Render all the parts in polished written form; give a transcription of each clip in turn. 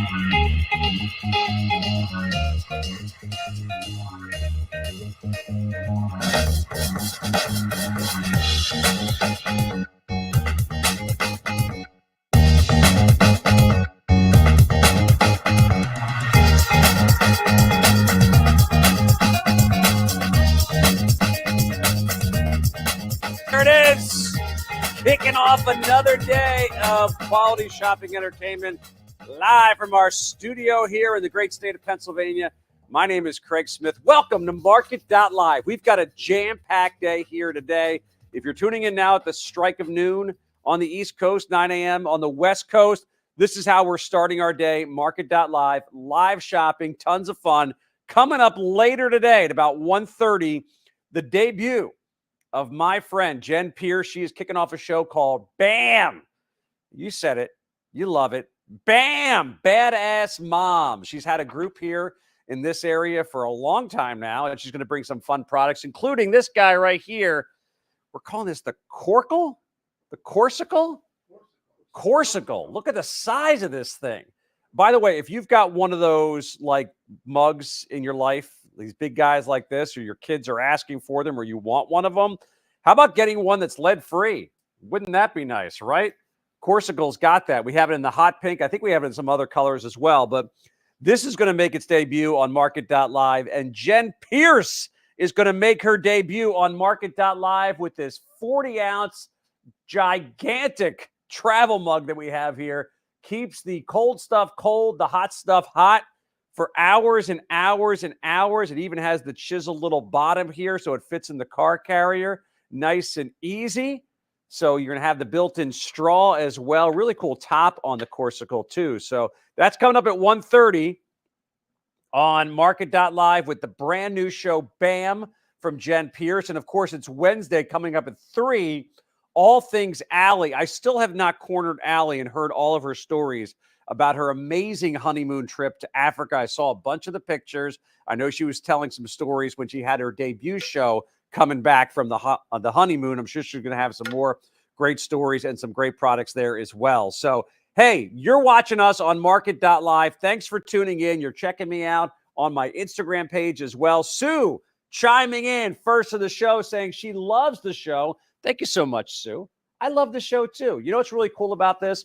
There it is. Kicking off another day of quality shopping entertainment live from our studio here in the great state of Pennsylvania. My name is Craig Smith. Welcome to MARKET.live. We've got a jam-packed day here today. If you're tuning in now at the strike of noon on the East Coast, 9 a.m. on the West Coast, this is how we're starting our day. MARKET.live, live shopping, tons of fun. Coming up later today at about 1:30, the debut of my friend Jen Pierce. She is kicking off a show called BAM. You said it. You love it. BAM! Badass Mom. She's had a group here in this area for a long time now, and she's going to bring some fun products, including this guy right here. We're calling this the Corkle? The Corsicle? Corsicle. Look at the size of this thing. By the way, if you've got one of those like mugs in your life, these big guys like this, or your kids are asking for them, or you want one of them, how about getting one that's lead-free? Wouldn't that be nice, right? Corsicle's got that. We have it in the hot pink. I think we have it in some other colors as well, but this is going to make its debut on MARKET.live, and Jen Pierce is going to make her debut on MARKET.live with this 40-ounce gigantic travel mug that we have here. Keeps the cold stuff cold, the hot stuff hot for hours and hours and hours. It even has the chiseled little bottom here, so it fits in the car carrier. Nice and easy. So you're going to have the built-in straw as well. Really cool top on the Corsicle too. So that's coming up at 1:30 on MARKET.live with the brand new show BAM from Jen Pierce. And of course, it's Wednesday coming up at 3. All things Allie. I still have not cornered Allie and heard all of her stories about her amazing honeymoon trip to Africa. I saw a bunch of the pictures. I know she was telling some stories when she had her debut show coming back from the honeymoon. I'm sure she's going to have some more great stories and some great products there as well. So, hey, you're watching us on MARKET.live. Thanks for tuning in. You're checking me out on my Instagram page as well. Sue chiming in first of the show saying she loves the show. Thank you so much, Sue. I love the show too. You know what's really cool about this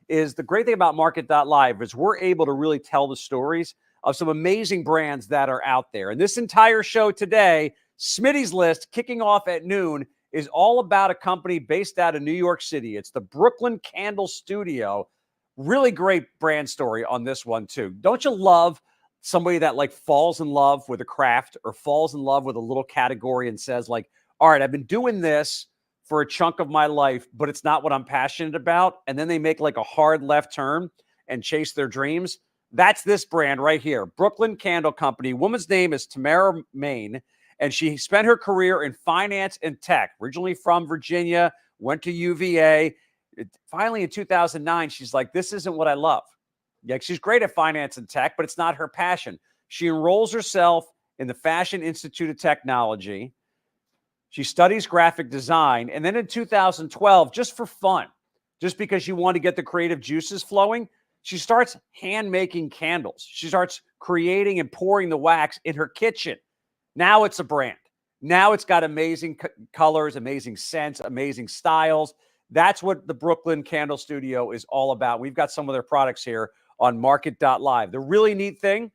is the great thing about MARKET.live is we're able to really tell the stories of some amazing brands that are out there. And this entire show today, Smitty's List, kicking off at noon, is all about a company based out of New York City. It's the Brooklyn Candle Studio. Really great brand story on this one too. Don't you love somebody that like falls in love with a craft or falls in love with a little category and says like, all right, I've been doing this for a chunk of my life, but it's not what I'm passionate about. And then they make like a hard left turn and chase their dreams. That's this brand right here, Brooklyn Candle Company. Woman's name is Tamara Main, and she spent her career in finance and tech. Originally from Virginia, went to UVA. Finally, in 2009, she's like, this isn't what I love. Yeah, she's great at finance and tech, but it's not her passion. She enrolls herself in the Fashion Institute of Technology. She studies graphic design. And then in 2012, just for fun, just because she wanted to get the creative juices flowing, she starts hand-making candles. She starts creating and pouring the wax in her kitchen. Now it's a brand. Now it's got amazing colors, amazing scents, amazing styles. That's what the Brooklyn Candle Studio is all about. We've got some of their products here on MARKET.live. The really neat thing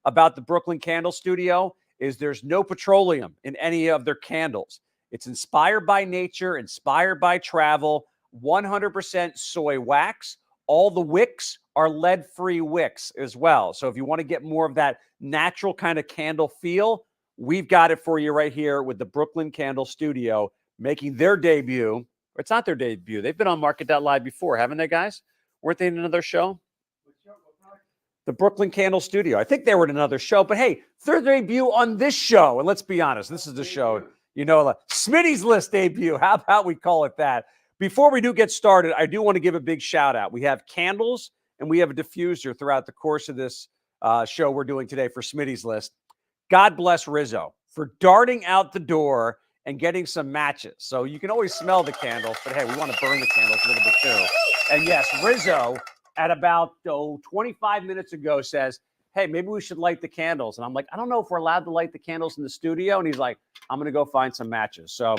about the Brooklyn Candle Studio is there's no petroleum in any of their candles. It's inspired by nature, inspired by travel, 100% soy wax. All the wicks are lead-free wicks as well. So if you want to get more of that natural kind of candle feel, we've got it for you right here with the Brooklyn Candle Studio making their debut. It's not their debut. They've been on MARKET.live before, haven't they, guys? Weren't they in another show? The Brooklyn Candle Studio. I think they were in another show, but hey, their debut on this show. And let's be honest, this is the show, you know, Smitty's List debut. How about we call it that? Before we do get started, I do want to give a big shout out. We have candles and we have a diffuser throughout the course of this show we're doing today for Smitty's List. God bless Rizzo for darting out the door and getting some matches. So you can always smell the candles, but hey, we want to burn the candles a little bit too. And yes, Rizzo at about 25 minutes ago says, hey, maybe we should light the candles. And I'm like, I don't know if we're allowed to light the candles in the studio. And he's like, I'm going to go find some matches. So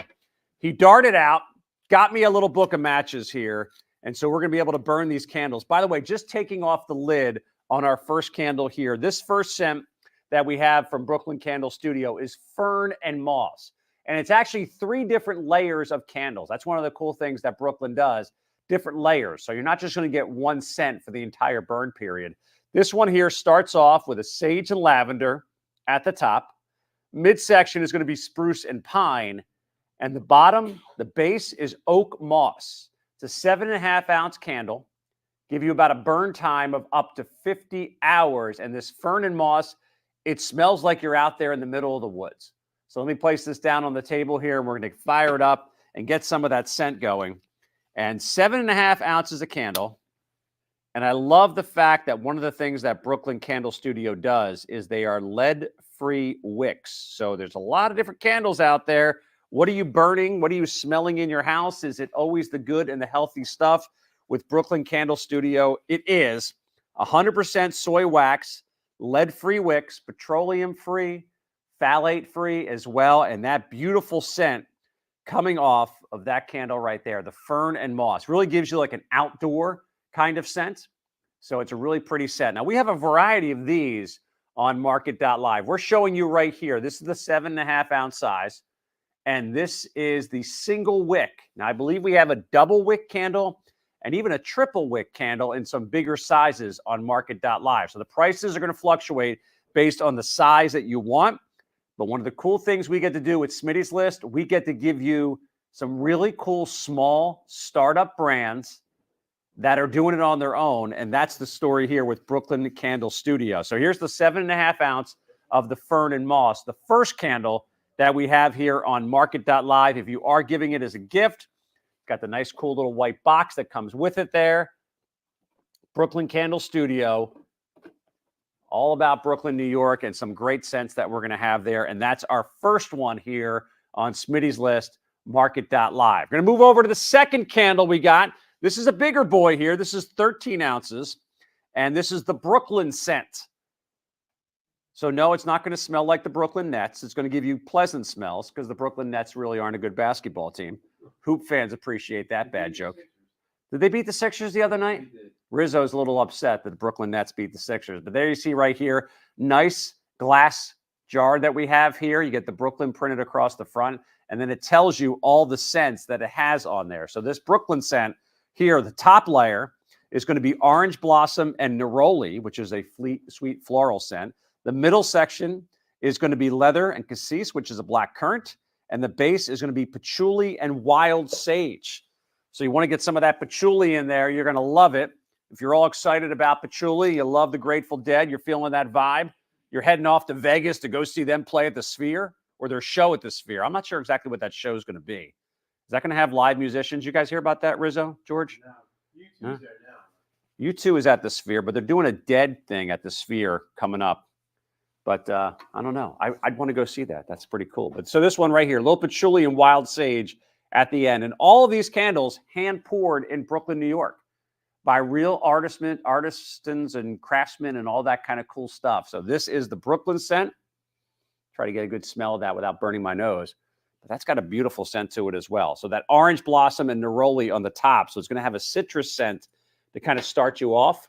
he darted out, got me a little book of matches here. And so we're going to be able to burn these candles. By the way, just taking off the lid on our first candle here. This first scent that we have from Brooklyn Candle Studio is Fern and Moss. And it's actually 3 different layers of candles. That's one of the cool things that Brooklyn does, different layers. So you're not just going to get one scent for the entire burn period. This one here starts off with a sage and lavender at the top. Midsection is going to be spruce and pine. And the bottom, the base is oak moss. It's a 7.5 ounce candle. Give you about a burn time of up to 50 hours. And this fern and moss, it smells like you're out there in the middle of the woods. So let me place this down on the table here, and we're going to fire it up and get some of that scent going. And 7.5 ounces of candle. And I love the fact that one of the things that Brooklyn Candle Studio does is they are lead-free wicks. So there's a lot of different candles out there. What are you burning? What are you smelling in your house? Is it always the good and the healthy stuff? With Brooklyn Candle Studio, it is 100% soy wax, lead-free wicks, petroleum-free, phthalate-free as well. And that beautiful scent coming off of that candle right there, the fern and moss, really gives you like an outdoor kind of scent. So it's a really pretty scent. Now, we have a variety of these on MARKET.live. We're showing you right here. This is the 7.5 ounce size. And this is the single wick. Now, I believe we have a double wick candle and even a triple wick candle in some bigger sizes on MARKET.live. So the prices are going to fluctuate based on the size that you want. But one of the cool things we get to do with Smitty's List, we get to give you some really cool small startup brands that are doing it on their own. And that's the story here with Brooklyn Candle Studio. So here's the 7.5 ounce of the fern and moss, the first candle that we have here on MARKET.live. If you are giving it as a gift, got the nice, cool little white box that comes with it there. Brooklyn Candle Studio, all about Brooklyn, New York, and some great scents that we're going to have there. And that's our first one here on Smitty's List, MARKET.live. We're going to move over to the second candle we got. This is a bigger boy here. This is 13 ounces, and this is the Brooklyn scent. So no, it's not going to smell like the Brooklyn Nets. It's going to give you pleasant smells because the Brooklyn Nets really aren't a good basketball team. Hoop fans appreciate that bad joke. Did they beat the Sixers the other night? Rizzo's a little upset that the Brooklyn Nets beat the Sixers. But there you see right here, nice glass jar that we have here. You get the Brooklyn printed across the front, and then it tells you all the scents that it has on there. So this Brooklyn scent here, the top layer is going to be orange blossom and neroli, which is a sweet floral scent. The middle section is going to be leather and cassis, which is a black currant. And the base is going to be patchouli and wild sage. So you want to get some of that patchouli in there. You're going to love it. If you're all excited about patchouli, you love the Grateful Dead, you're feeling that vibe, you're heading off to Vegas to go see them play at the Sphere or their show at the Sphere. I'm not sure exactly what that show is going to be. Is that going to have live musicians? You guys hear about that, Rizzo, George? No. U2's there now. U2 is at the Sphere, but they're doing a Dead thing at the Sphere coming up. But I don't know. I'd want to go see that. That's pretty cool. But so this one right here, little patchouli and wild sage at the end. And all of these candles hand poured in Brooklyn, New York by real artisans and craftsmen and all that kind of cool stuff. So this is the Brooklyn scent. Try to get a good smell of that without burning my nose. But that's got a beautiful scent to it as well. So that orange blossom and neroli on the top. So it's going to have a citrus scent to kind of start you off.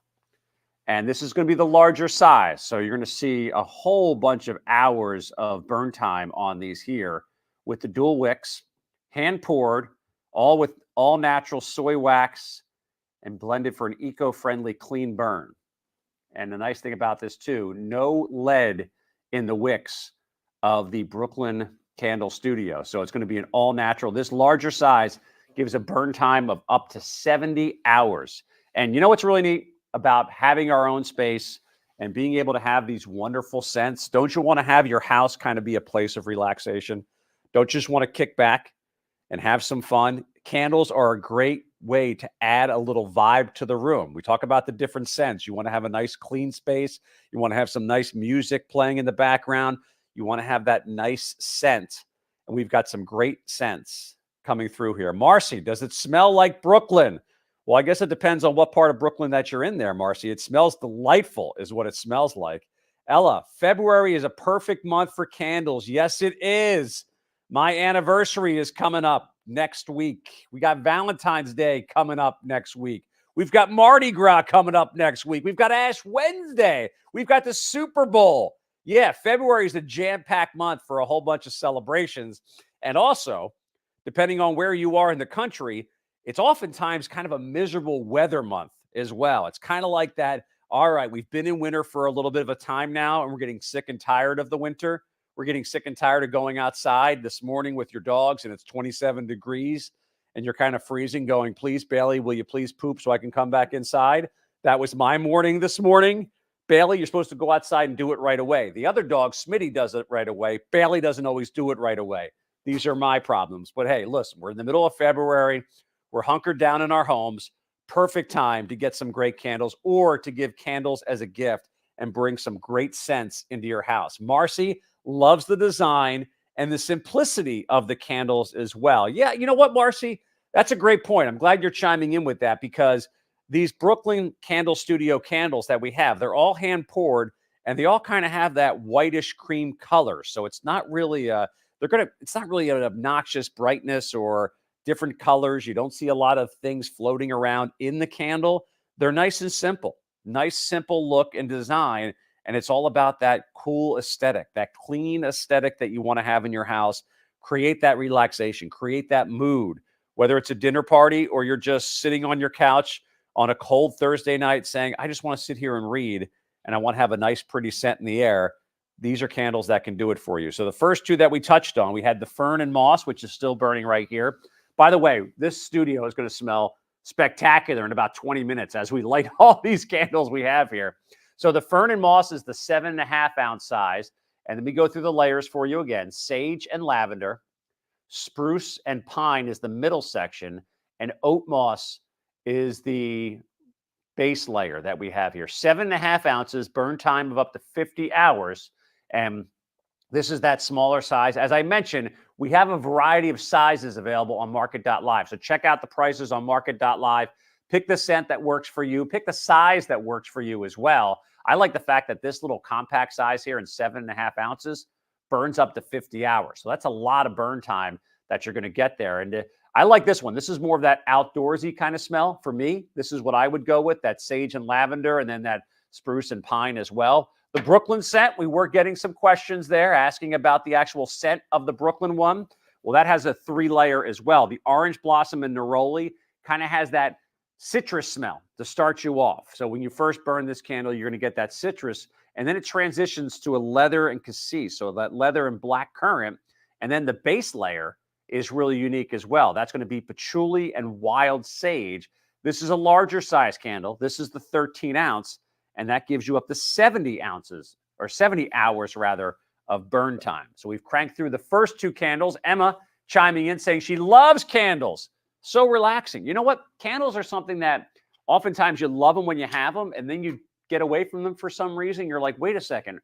And this is going to be the larger size. So you're going to see a whole bunch of hours of burn time on these here with the dual wicks, hand poured, all with all natural soy wax and blended for an eco-friendly clean burn. And the nice thing about this too, no lead in the wicks of the Brooklyn Candle Studio. So it's going to be an all natural. This larger size gives a burn time of up to 70 hours. And you know what's really neat about having our own space and being able to have these wonderful scents? Don't you want to have your house kind of be a place of relaxation? Don't you just want to kick back and have some fun? Candles are a great way to add a little vibe to the room. We talk about the different scents. You want to have a nice clean space. You want to have some nice music playing in the background. You want to have that nice scent. And we've got some great scents coming through here. Marcy, does it smell like Brooklyn? Well, I guess it depends on what part of Brooklyn that you're in there, Marcy. It smells delightful, is what it smells like. Ella, February is a perfect month for candles. Yes, it is. My anniversary is coming up next week. We got Valentine's Day coming up next week. We've got Mardi Gras coming up next week. We've got Ash Wednesday. We've got the Super Bowl. Yeah, February is a jam-packed month for a whole bunch of celebrations. And also, depending on where you are in the country, it's oftentimes kind of a miserable weather month as well. It's kind of like that. All right, we've been in winter for a little bit of a time now, and we're getting sick and tired of the winter. We're getting sick and tired of going outside this morning with your dogs, and it's 27 degrees, and you're kind of freezing, going, please, Bailey, will you please poop so I can come back inside? That was my morning this morning. Bailey, you're supposed to go outside and do it right away. The other dog, Smitty, does it right away. Bailey doesn't always do it right away. These are my problems. But hey, listen, we're in the middle of February. We're hunkered down in our homes. Perfect time to get some great candles or to give candles as a gift and bring some great scents into your house. Marcy loves the design and the simplicity of the candles as well. Yeah, you know what, Marcy? That's a great point. I'm glad you're chiming in with that because these Brooklyn Candle Studio candles that we have, they're all hand poured and they all kind of have that whitish cream color. So it's not really it's not really an obnoxious brightness or different colors. You don't see a lot of things floating around in the candle. They're nice and simple, nice, simple look and design. And it's all about that cool aesthetic, that clean aesthetic that you want to have in your house. Create that relaxation, create that mood, whether it's a dinner party or you're just sitting on your couch on a cold Thursday night saying, I just want to sit here and read and I want to have a nice, pretty scent in the air. These are candles that can do it for you. So the first two that we touched on, we had the Fern and Moss, which is still burning right here. By the way, this studio is going to smell spectacular in about 20 minutes as we light all these candles we have here. So the Fern and Moss is the 7.5 ounce size. And let me go through the layers for you again. Sage and lavender, spruce and pine is the middle section, and oat moss is the base layer that we have here. 7.5 ounces, burn time of up to 50 hours. And this is that smaller size. As I mentioned, we have a variety of sizes available on MARKET.live. So check out the prices on MARKET.live. Pick the scent that works for you. Pick the size that works for you as well. I like the fact that this little compact size here in 7.5 ounces burns up to 50 hours. So that's a lot of burn time that you're going to get there. And I like this one. This is more of that outdoorsy kind of smell for me. This is what I would go with, that sage and lavender, and then that spruce and pine as well. The Brooklyn scent, we were getting some questions there asking about the actual scent of the Brooklyn one. Well, that has a 3-layer as well. The orange blossom and neroli kind of has that citrus smell to start you off. So when you first burn this candle, you're going to get that citrus, and then it transitions to a leather and cassis, so that leather and black currant. And then the base layer is really unique as well. That's going to be patchouli and wild sage. This is a larger size candle. This is the 13 ounce. And that gives you up to 70 ounces or 70 hours rather of burn time. So we've cranked through the first two candles. Emma chiming in saying she loves candles. So relaxing. You know what? Candles are something that oftentimes you love them when you have them and then you get away from them for some reason. You're like, wait a second.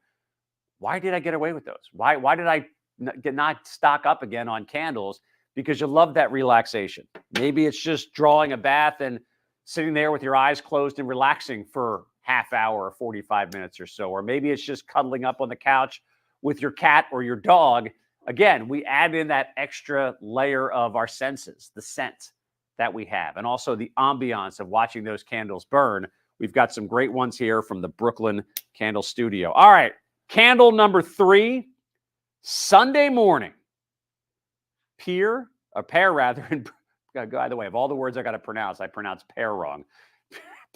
Why did I get away with those? Why did I not stock up again on candles? Because you love that relaxation. Maybe it's just drawing a bath and sitting there with your eyes closed and relaxing for half hour or 45 minutes or so. Or maybe it's just cuddling up on the couch with your cat or your dog. Again, we add in that extra layer of our senses, the scent that we have, and also the ambiance of watching those candles burn. We've got some great ones here from the Brooklyn Candle Studio. All right, candle number 3, Sunday morning. Pear, and by the way, of all the words I got to pronounce, I pronounce pear wrong.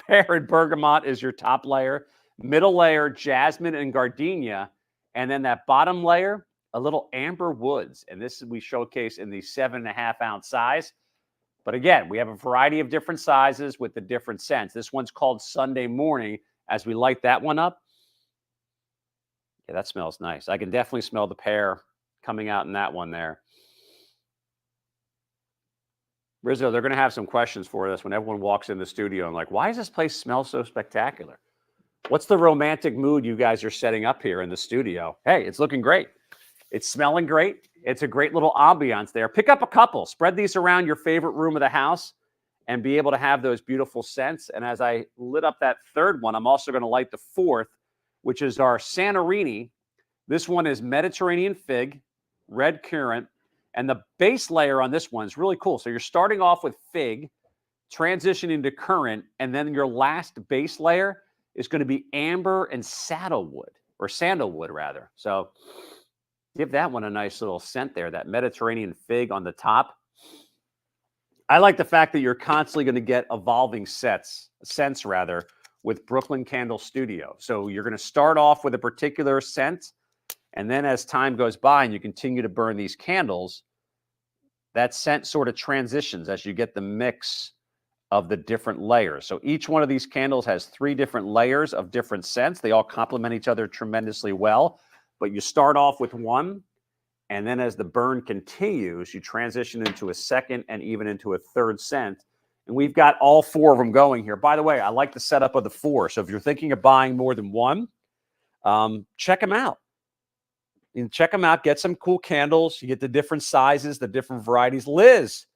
Pear and bergamot is your top layer. Middle layer, jasmine and gardenia. And then that bottom layer, a little amber woods. And this we showcase in the 7.5 ounce size. But again, we have a variety of different sizes with the different scents. This one's called Sunday Morning. As we light that one up, yeah, that smells nice. I can definitely smell the pear coming out in that one there. Rizzo, they're going to have some questions for us when everyone walks in the studio and like, why does this place smell so spectacular? What's the romantic mood you guys are setting up here in the studio? Hey, it's looking great. It's smelling great. It's a great little ambiance there. Pick up a couple. Spread these around your favorite room of the house and be able to have those beautiful scents. And as I lit up that third one, I'm also going to light the fourth, which is our Santorini. This one is Mediterranean fig, red currant, and the base layer on this one is really cool. So you're starting off with fig, transitioning to currant, and then your last base layer is going to be amber and sandalwood rather. So give that one a nice little scent there, that Mediterranean fig on the top. I like the fact that you're constantly going to get evolving scents with Brooklyn Candle Studio. So you're going to start off with a particular scent, and then as time goes by and you continue to burn these candles, that scent sort of transitions as you get the mix of the different layers. So each one of these candles has 3 different layers of different scents. They all complement each other tremendously well, but you start off with one, and then as the burn continues, you transition into a second and even into a third scent. And we've got all 4 of them going here. By the way, I like the setup of the 4. So if you're thinking of buying more than one, check them out. You can check them out, get some cool candles. You get the different sizes, the different varieties. Liz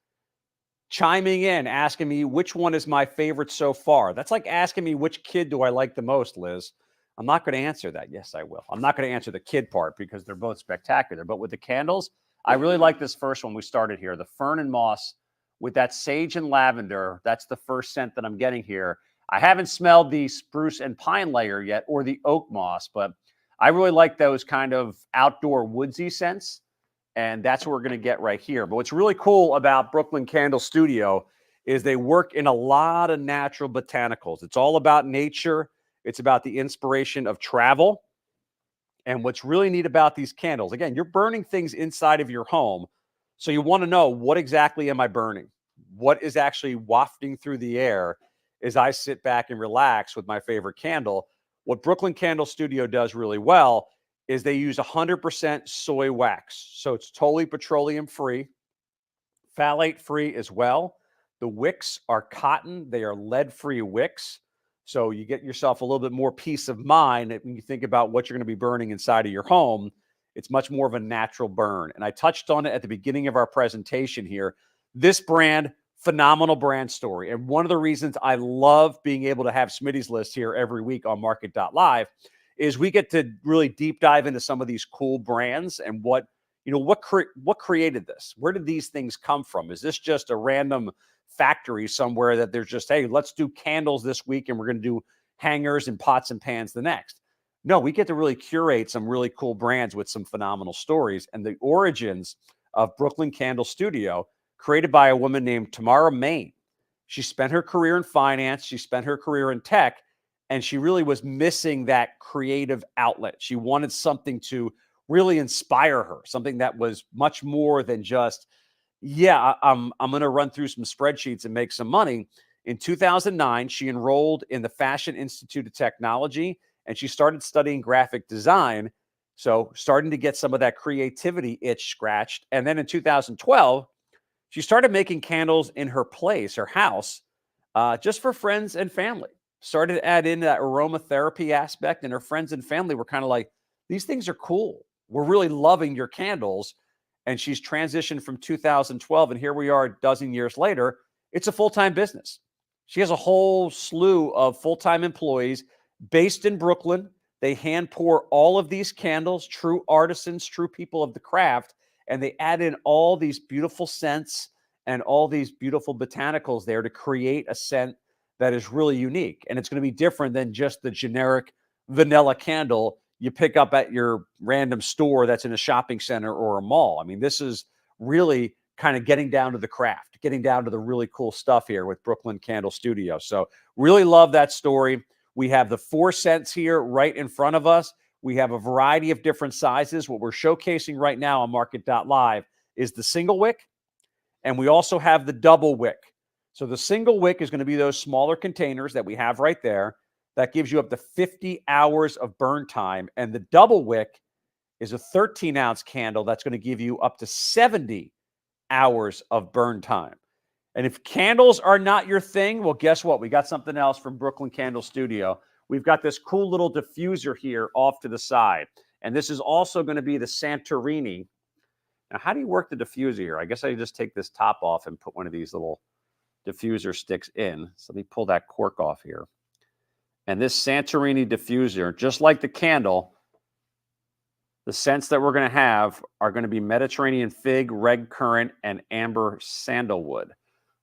chiming in, asking me which one is my favorite so far. That's like asking me which kid do I like the most, Liz. I'm not going to answer that. Yes, I will. I'm not going to answer the kid part because they're both spectacular. But with the candles, I really like this first one we started here, the Fern and Moss with that sage and lavender. That's the first scent that I'm getting here. I haven't smelled the spruce and pine layer yet or the oak moss, but I really like those kind of outdoor woodsy scents. And that's what we're going to get right here. But what's really cool about Brooklyn Candle Studio is they work in a lot of natural botanicals. It's all about nature. It's about the inspiration of travel. And what's really neat about these candles, again, you're burning things inside of your home. So you want to know, what exactly am I burning? What is actually wafting through the air as I sit back and relax with my favorite candle? What Brooklyn Candle Studio does really well is they use 100% soy wax. So it's totally petroleum free, phthalate free as well. The wicks are cotton. They are lead free wicks. So you get yourself a little bit more peace of mind when you think about what you're going to be burning inside of your home. It's much more of a natural burn. And I touched on it at the beginning of our presentation here. This brand, phenomenal brand story. And one of the reasons I love being able to have Smitty's List here every week on MARKET.live is we get to really deep dive into some of these cool brands and what created this? Where did these things come from? Is this just a random factory somewhere that they're just, hey, let's do candles this week and we're going to do hangers and pots and pans the next? No, we get to really curate some really cool brands with some phenomenal stories. And the origins of Brooklyn Candle Studio, created by a woman named Tamara Main. She spent her career in finance. She spent her career in tech. And she really was missing that creative outlet. She wanted something to really inspire her, something that was much more than just, I'm going to run through some spreadsheets and make some money. In 2009, she enrolled in the Fashion Institute of Technology, and she started studying graphic design. So starting to get some of that creativity itch scratched. And then in 2012, she started making candles in her place, her house, just for friends and family. Started to add in that aromatherapy aspect, and her friends and family were kind of like, these things are cool. We're really loving your candles. And she's transitioned from 2012, and here we are a dozen years later. It's a full-time business. She has a whole slew of full-time employees based in Brooklyn. They hand pour all of these candles, true artisans, true people of the craft, and they add in all these beautiful scents and all these beautiful botanicals there to create a scent that is really unique. And it's going to be different than just the generic vanilla candle you pick up at your random store that's in a shopping center or a mall. I mean, this is really kind of getting down to the craft, getting down to the really cool stuff here with Brooklyn Candle Studio. So really love that story. We have the 4 scents here right in front of us. We have a variety of different sizes. What we're showcasing right now on MARKET.live is the single wick, and we also have the double wick. So the single wick is going to be those smaller containers that we have right there. That gives you up to 50 hours of burn time. And the double wick is a 13-ounce candle that's going to give you up to 70 hours of burn time. And if candles are not your thing, well, guess what? We got something else from Brooklyn Candle Studio. We've got this cool little diffuser here off to the side. And this is also going to be the Santorini. Now, how do you work the diffuser here? I guess I just take this top off and put one of these little diffuser sticks in. So let me pull that cork off here. And this Santorini diffuser, just like the candle, the scents that we're going to have are going to be Mediterranean fig, red currant, and amber sandalwood.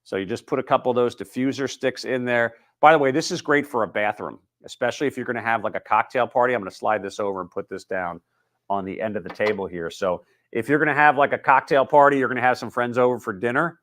So you just put a couple of those diffuser sticks in there. By the way, this is great for a bathroom, especially if you're going to have like a cocktail party. I'm going to slide this over and put this down on the end of the table here. So if you're going to have like a cocktail party, you're going to have some friends over for dinner,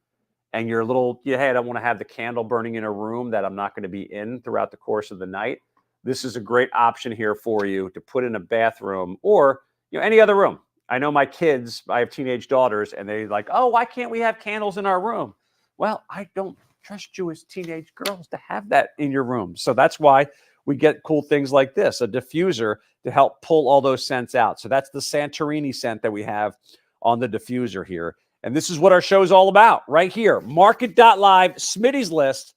and you're a little, hey, I don't want to have the candle burning in a room that I'm not going to be in throughout the course of the night. This is a great option here for you to put in a bathroom or any other room. I know my kids, I have teenage daughters, and they like, oh, why can't we have candles in our room? Well, I don't trust you as teenage girls to have that in your room. So that's why we get cool things like this, a diffuser to help pull all those scents out. So that's the Santorini scent that we have on the diffuser here. And this is what our show is all about right here. Market.live, Smitty's List,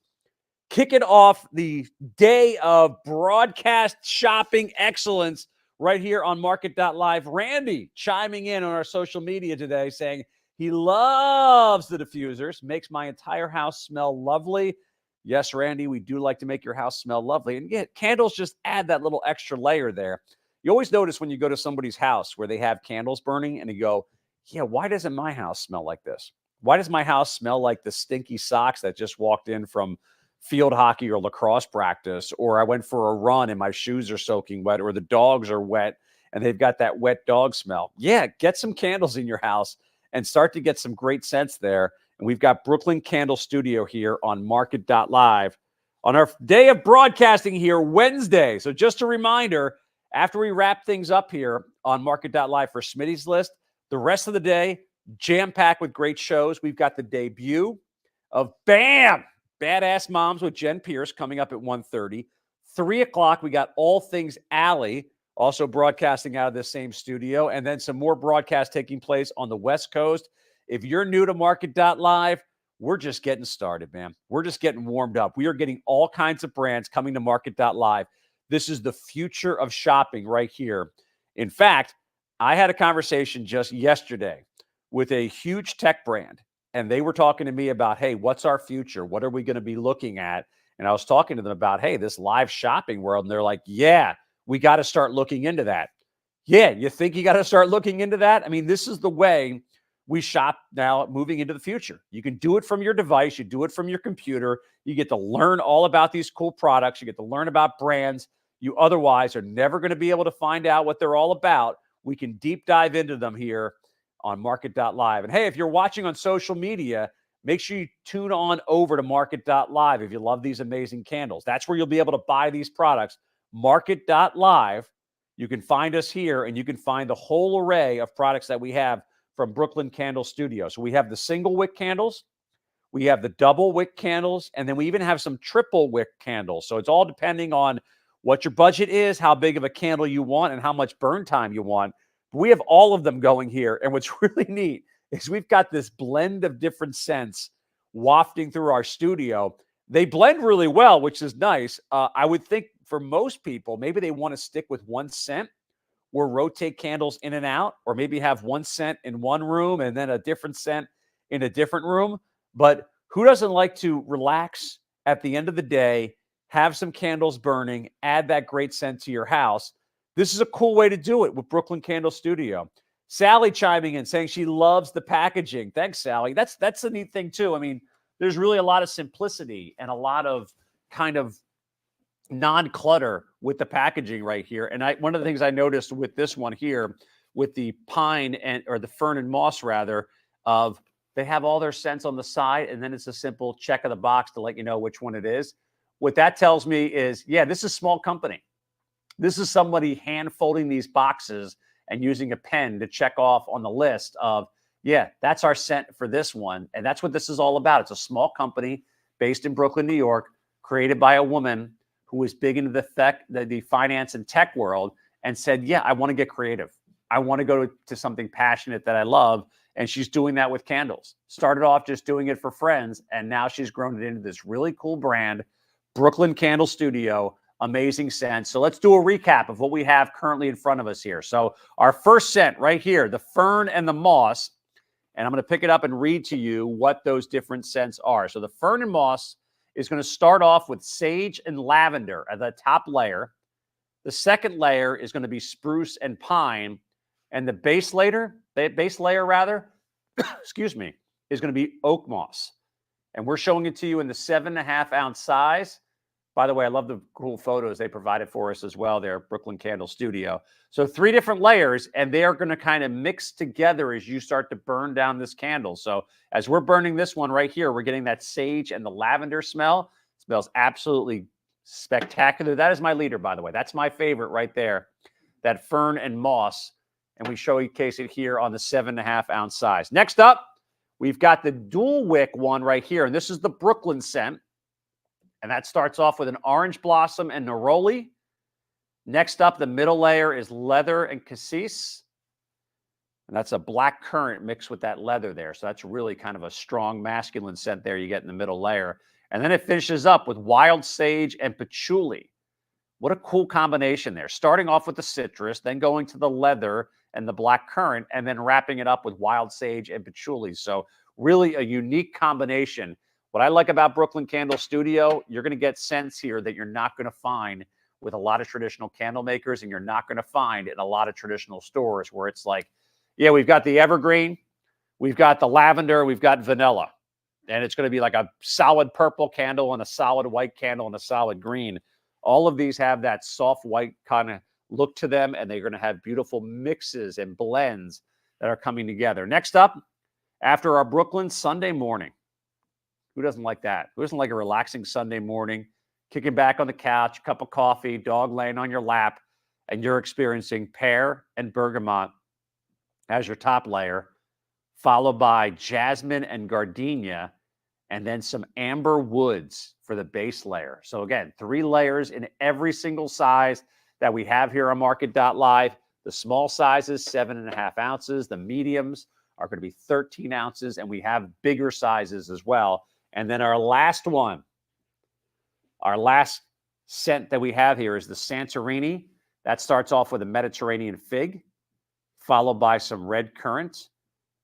kicking off the day of broadcast shopping excellence right here on Market.live. Randy chiming in on our social media today saying he loves the diffusers, makes my entire house smell lovely. Yes, Randy, we do like to make your house smell lovely. And yeah, candles just add that little extra layer there. You always notice when you go to somebody's house where they have candles burning and you go, yeah, why doesn't my house smell like this? Why does my house smell like the stinky socks that just walked in from field hockey or lacrosse practice, or I went for a run and my shoes are soaking wet, or the dogs are wet and they've got that wet dog smell? Yeah, get some candles in your house and start to get some great scents there. And we've got Brooklyn Candle Studio here on Market.live on our day of broadcasting here Wednesday. So just a reminder, after we wrap things up here on Market.live for Smitty's List, the rest of the day, jam-packed with great shows. We've got the debut of BAM! Badass Moms with Jen Pierce coming up at 1:30. 3 o'clock, we got All Things Alley, also broadcasting out of this same studio, and then some more broadcasts taking place on the West Coast. If you're new to Market.live, we're just getting started, man. We're just getting warmed up. We are getting all kinds of brands coming to Market.live. This is the future of shopping right here. In fact, I had a conversation just yesterday with a huge tech brand, and they were talking to me about, hey, what's our future? What are we going to be looking at? And I was talking to them about, hey, this live shopping world. And they're like, yeah, we got to start looking into that. Yeah, you think you got to start looking into that? I mean, this is the way we shop now moving into the future. You can do it from your device. You do it from your computer. You get to learn all about these cool products. You get to learn about brands you otherwise are never going to be able to find out what they're all about. We can deep dive into them here on Market.live. And hey, if you're watching on social media, make sure you tune on over to Market.live if you love these amazing candles. That's where you'll be able to buy these products. Market.live. You can find us here, and you can find the whole array of products that we have from Brooklyn Candle Studio. So we have the single wick candles, we have the double wick candles, and then we even have some triple wick candles. So it's all depending on what your budget is, how big of a candle you want, and how much burn time you want. We have all of them going here. And what's really neat is we've got this blend of different scents wafting through our studio. They blend really well, which is nice. I would think for most people, maybe they want to stick with one scent or rotate candles in and out, or maybe have one scent in one room and then a different scent in a different room. But who doesn't like to relax at the end of the day, have some candles burning, add that great scent to your house? This is a cool way to do it with Brooklyn Candle Studio. Sally chiming in saying she loves the packaging. Thanks, Sally. That's a neat thing too. I mean, there's really a lot of simplicity and a lot of kind of non-clutter with the packaging right here. And one of the things I noticed with this one here, with the pine or the fern and moss rather, of they have all their scents on the side, and then it's a simple check of the box to let you know which one it is. What that tells me is, yeah, this is a small company. This is somebody hand folding these boxes and using a pen to check off on the list of, yeah, that's our scent for this one. And that's what this is all about. It's a small company based in Brooklyn, New York, created by a woman who was big into the finance and tech world and said, yeah, I want to get creative. I want to go to something passionate that I love. And she's doing that with candles. Started off just doing it for friends, and now she's grown it into this really cool brand, Brooklyn Candle Studio. Amazing scent. So let's do a recap of what we have currently in front of us here. So our first scent right here, the fern and the moss, And I'm going to pick it up and read to you what those different scents are. So the fern and moss is going to start off with sage and lavender at the top layer. The second layer is going to be spruce and pine. And the base layer, excuse me, is going to be oak moss. And we're showing it to you in the 7.5 ounce size. By the way, I love the cool photos they provided for us as well there at Brooklyn Candle Studio. So 3 different layers, and they are going to kind of mix together as you start to burn down this candle. So as we're burning this one right here, we're getting that sage and the lavender smell. It smells absolutely spectacular. That is my leader, by the way. That's my favorite right there, that fern and moss. And we showcase it here on the 7.5 ounce size. Next up, we've got the dual wick one right here, and this is the Brooklyn scent. And that starts off with an orange blossom and neroli. Next up, the middle layer is leather and cassis. And that's a black currant mixed with that leather there. So that's really kind of a strong masculine scent there you get in the middle layer. And then it finishes up with wild sage and patchouli. What a cool combination there. Starting off with the citrus, then going to the leather and the black currant, and then wrapping it up with wild sage and patchouli. So really a unique combination. What I like about Brooklyn Candle Studio, you're going to get scents here that you're not going to find with a lot of traditional candle makers, and you're not going to find in a lot of traditional stores where it's like, yeah, we've got the evergreen, we've got the lavender, we've got vanilla, and it's going to be like a solid purple candle and a solid white candle and a solid green. All of these have that soft white kind of look to them, and they're going to have beautiful mixes and blends that are coming together. Next up, after our Brooklyn Sunday morning. Who doesn't like that? Who doesn't like a relaxing Sunday morning, kicking back on the couch, cup of coffee, dog laying on your lap, and you're experiencing pear and bergamot as your top layer, followed by jasmine and gardenia, and then some amber woods for the base layer. So again, 3 layers in every single size that we have here on MARKET.live. The small sizes, 7.5 ounces. The mediums are going to be 13 ounces, and we have bigger sizes as well. And then our last one, our last scent that we have here is the Santorini. That starts off with a Mediterranean fig, followed by some red currant,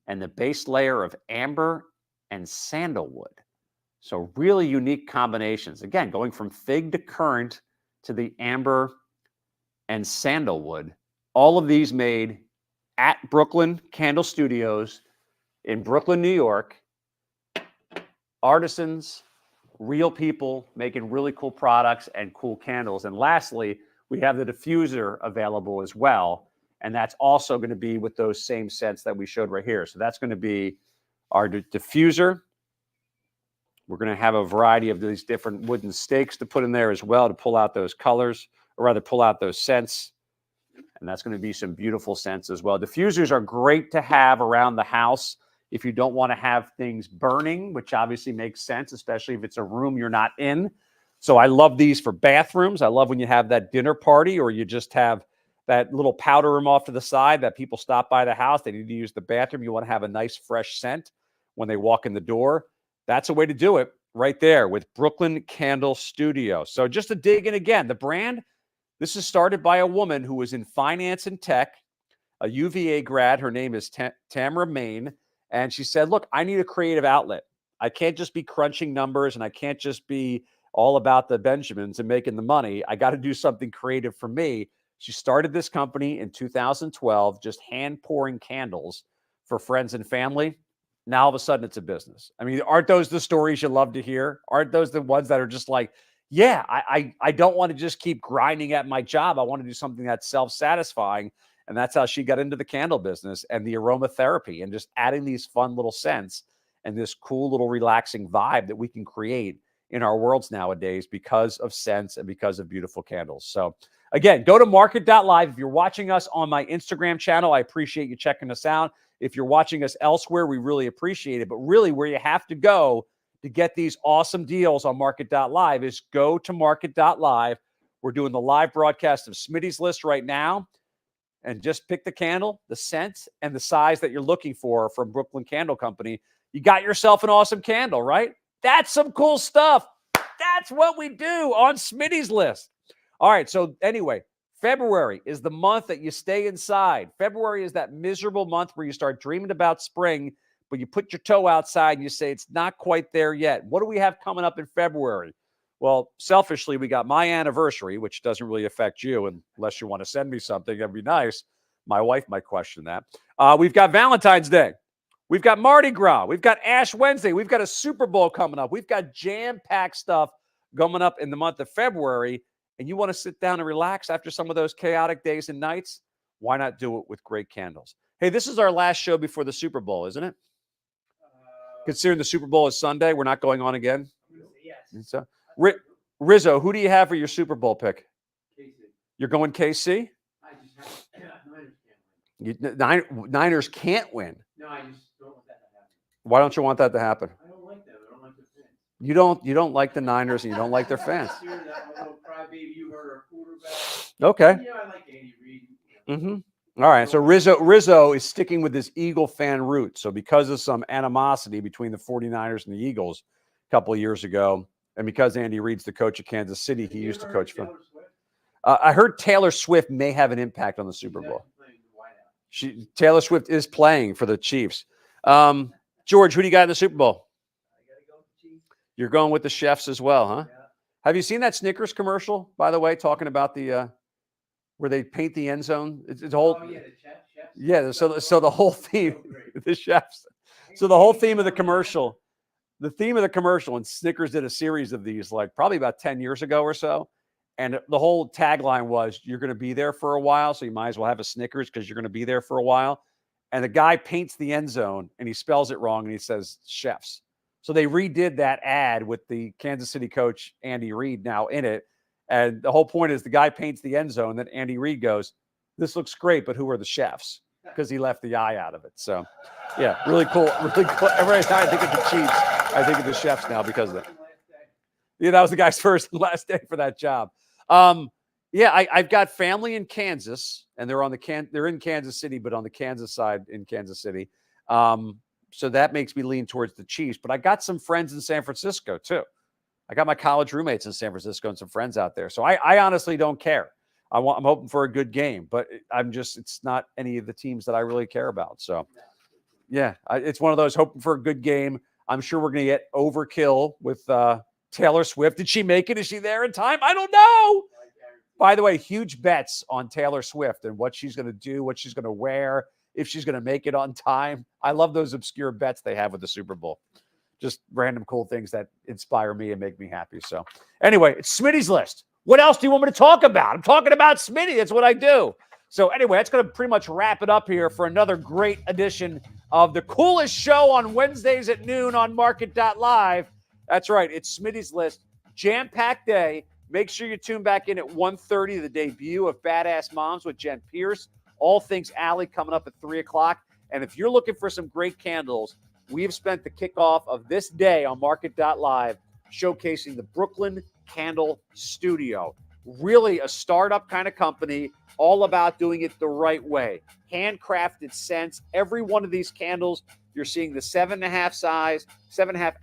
and the base layer of amber and sandalwood. So really unique combinations. Again, going from fig to currant to the amber and sandalwood. All of these made at Brooklyn Candle Studios in Brooklyn, New York. Artisans, real people making really cool products and cool candles. And lastly, we have the diffuser available as well. And that's also going to be with those same scents that we showed right here. So that's going to be our diffuser. We're going to have a variety of these different wooden stakes to put in there as well to pull out those colors, or rather pull out those scents. And that's going to be some beautiful scents as well. Diffusers are great to have around the house if you don't want to have things burning, which obviously makes sense, especially if it's a room you're not in. So I love these for bathrooms. I love when you have that dinner party, or you just have that little powder room off to the side that people stop by the house. They need to use the bathroom. You want to have a nice fresh scent when they walk in the door. That's a way to do it right there with Brooklyn Candle Studio. So just to dig in again, the brand, this is started by a woman who was in finance and tech, a UVA grad. Her name is Tamara Main. And she said, look, I need a creative outlet. I can't just be crunching numbers, and I can't just be all about the Benjamins and making the money. I got to do something creative for me. She started this company in 2012, just hand pouring candles for friends and family. Now all of a sudden it's a business. I mean, aren't those the stories you love to hear? Aren't those the ones that are just like, yeah, I don't want to just keep grinding at my job. I want to do something that's self-satisfying. And that's how she got into the candle business and the aromatherapy and just adding these fun little scents and this cool little relaxing vibe that we can create in our worlds nowadays because of scents and because of beautiful candles. So again, go to MARKET.live. If you're watching us on my Instagram channel, I appreciate you checking us out. If you're watching us elsewhere, we really appreciate it. But really where you have to go to get these awesome deals on MARKET.live is go to MARKET.live. We're doing the live broadcast of Smitty's List right now. And just pick the candle, the scent, and the size that you're looking for from Brooklyn Candle Company. You got yourself an awesome candle, right? That's some cool stuff. That's what we do on Smitty's List. All right, so anyway, February is the month that you stay inside. February is that miserable month where you start dreaming about spring, but you put your toe outside and you say, it's not quite there yet. What do we have coming up in February? Well, selfishly, we got my anniversary, which doesn't really affect you unless you want to send me something. That'd be nice. My wife might question that. We've got Valentine's Day. We've got Mardi Gras. We've got Ash Wednesday. We've got a Super Bowl coming up. We've got jam-packed stuff coming up in the month of February. And you want to sit down and relax after some of those chaotic days and nights? Why not do it with great candles? Hey, this is our last show before the Super Bowl, isn't it? Considering the Super Bowl is Sunday, we're not going on again? Yes. So, Rizzo, who do you have for your Super Bowl pick? KC. You're going KC? I just have Niners can't win. No, I just don't want that to happen. Why don't you want that to happen? I don't like them. I don't like their fans. You don't like the Niners and you don't like their fans. That little crybaby, you heard our quarterback. Okay. Yeah, I like Andy Reid. Mm-hmm. All right. So Rizzo is sticking with his Eagle fan route. So because of some animosity between the 49ers and the Eagles a couple of years ago, and because Andy Reid's the coach of Kansas City, he used to coach for. I heard Taylor Swift may have an impact on the Super Bowl. Taylor Swift is playing for the Chiefs. George, who do you got in the Super Bowl? I gotta go with the Chiefs. You're going with the Chefs as well, huh? Yeah. Have you seen that Snickers commercial, by the way, talking about the where they paint the end zone? It's a whole. Oh, yeah, the chefs. Yeah. So the whole theme, the Chefs. So the whole theme of the commercial, and Snickers did a series of these, like probably about 10 years ago or so. And the whole tagline was, you're going to be there for a while, so you might as well have a Snickers because you're going to be there for a while. And the guy paints the end zone, and he spells it wrong, and he says Chefs. So they redid that ad with the Kansas City coach, Andy Reid, now in it. And the whole point is the guy paints the end zone, then Andy Reid goes, this looks great, but who are the chefs? Because he left the I out of it. So, yeah, really cool. Really cool. Every time I think of the Chiefs, I think of the Chefs now because of that. Yeah, that was the guy's first and last day for that job. I've got family in Kansas, and they're in Kansas City, but on the Kansas side in Kansas City. So that makes me lean towards the Chiefs. But I got some friends in San Francisco too. I got my college roommates in San Francisco and some friends out there. So I honestly don't care. I'm hoping for a good game, but it's not any of the teams that I really care about. So yeah, it's one of those hoping for a good game. I'm sure we're going to get overkill with Taylor Swift. Did she make it? Is she there in time? I don't know. By the way, huge bets on Taylor Swift and what she's going to do, what she's going to wear, if she's going to make it on time. I love those obscure bets they have with the Super Bowl. Just random cool things that inspire me and make me happy. So anyway, it's Smitty's list. What else do you want me to talk about? I'm talking about Smitty. That's what I do. So anyway, that's going to pretty much wrap it up here for another great edition of the coolest show on Wednesdays at noon on MARKET.live. That's right. It's Smitty's list. Jam-packed day. Make sure you tune back in at 1:30, the debut of Badass Moms with Jen Pierce. All things Alley coming up at 3 o'clock. And if you're looking for some great candles, we have spent the kickoff of this day on MARKET.live showcasing the Brooklyn Candle Studio. Really a startup kind of company, all about doing it the right way. Handcrafted scents. Every one of these candles, you're seeing the 7.5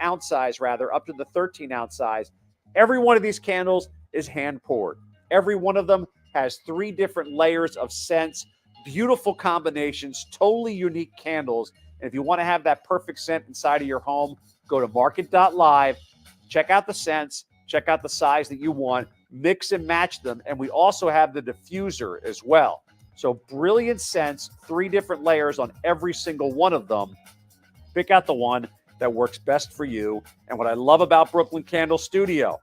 ounce size, up to the 13 ounce size. Every one of these candles is hand poured. Every one of them has 3 different layers of scents, beautiful combinations, totally unique candles. And if you want to have that perfect scent inside of your home, go to MARKET.live, check out the scents, check out the size that you want, mix and match them. And we also have the diffuser as well. So brilliant scents, 3 different layers on every single one of them. Pick out the one that works best for you. And what I love about Brooklyn Candle Studio,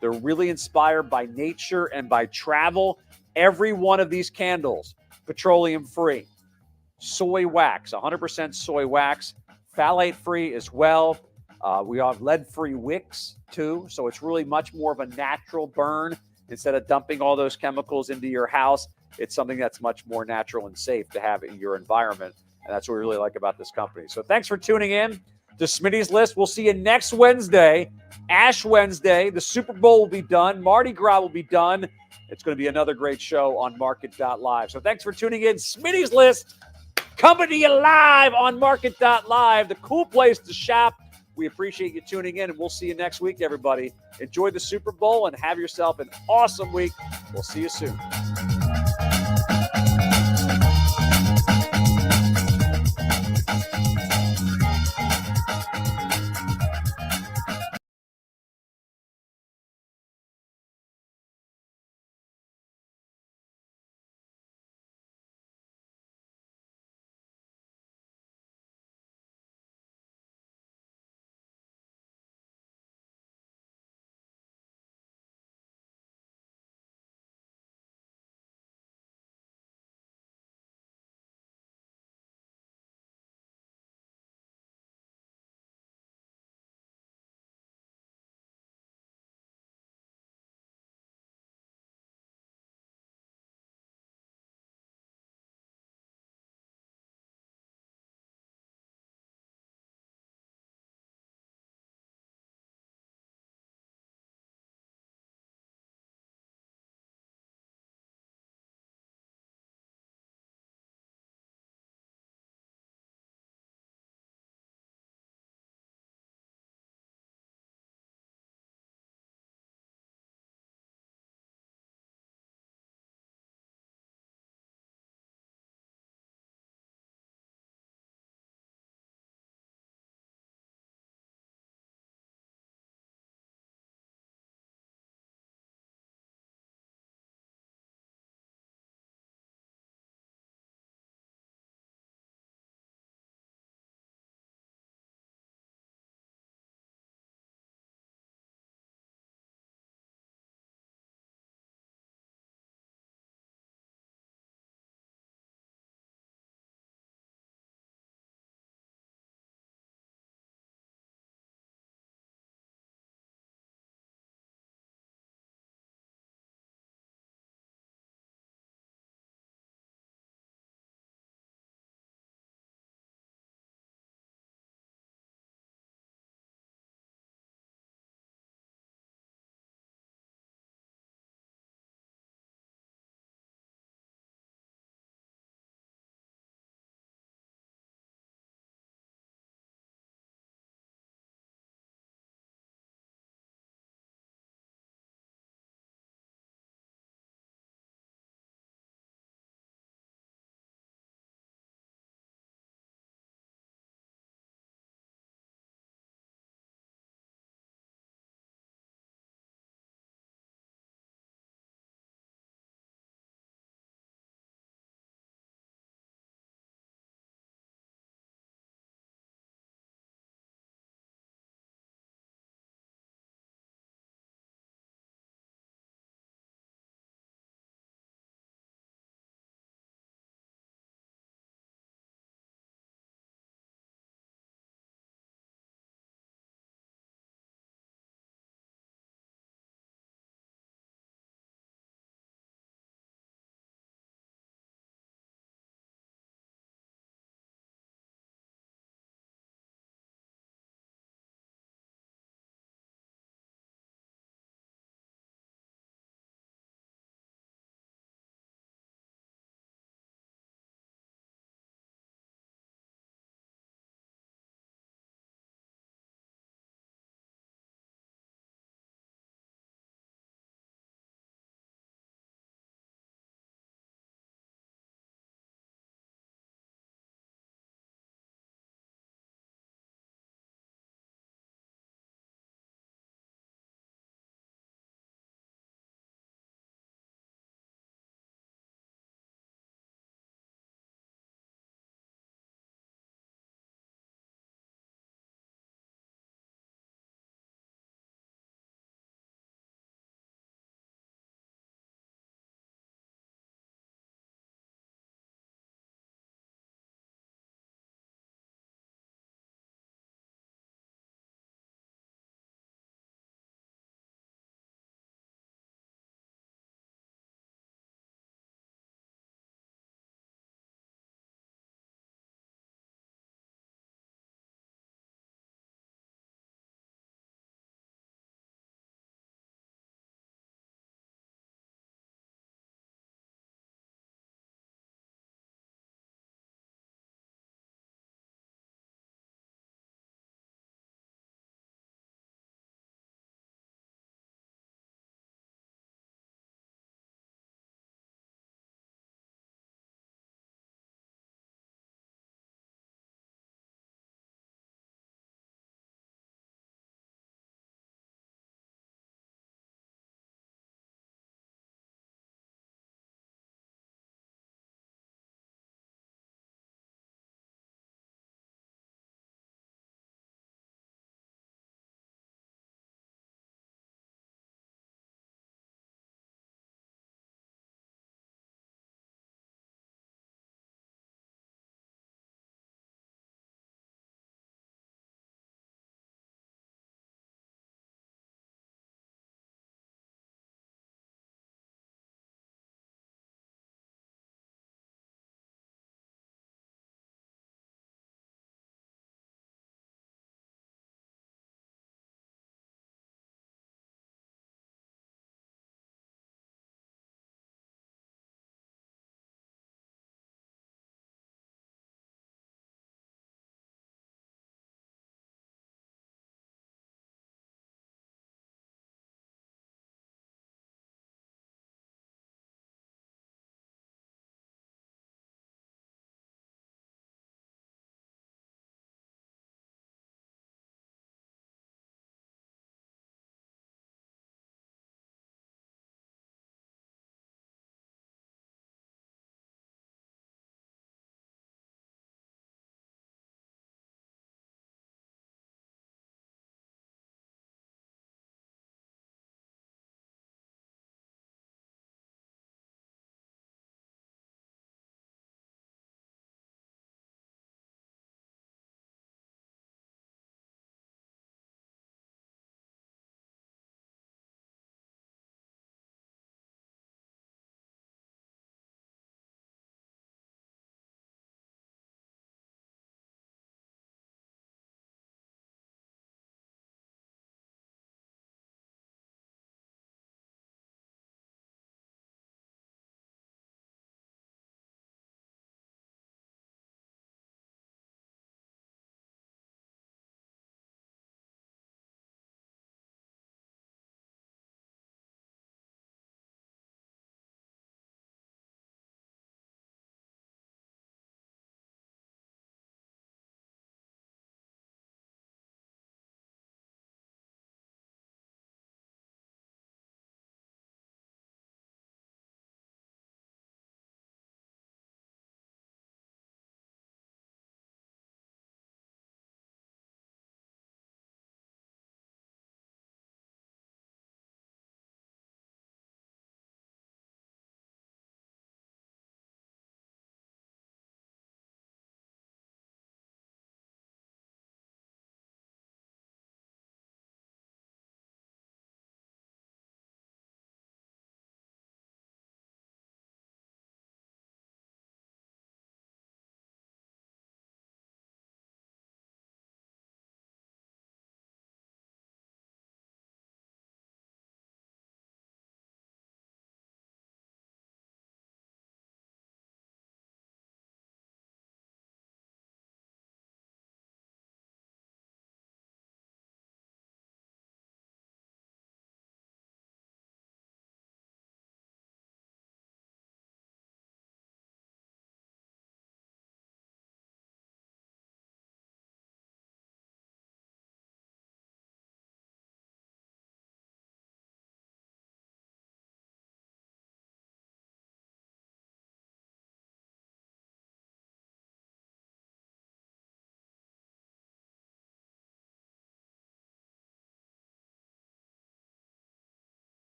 they're really inspired by nature and by travel. Every one of these candles, petroleum-free, soy wax, 100% soy wax, phthalate-free as well. We have lead-free wicks too, so it's really much more of a natural burn. Instead of dumping all those chemicals into your house, it's something that's much more natural and safe to have in your environment. And that's what we really like about this company. So thanks for tuning in to Smitty's List. We'll see you next Wednesday, Ash Wednesday. The Super Bowl will be done. Mardi Gras will be done. It's going to be another great show on MARKET.live. So thanks for tuning in. Smitty's List coming to you live on MARKET.live, the cool place to shop. We appreciate you tuning in, and we'll see you next week, everybody. Enjoy the Super Bowl and have yourself an awesome week. We'll see you soon.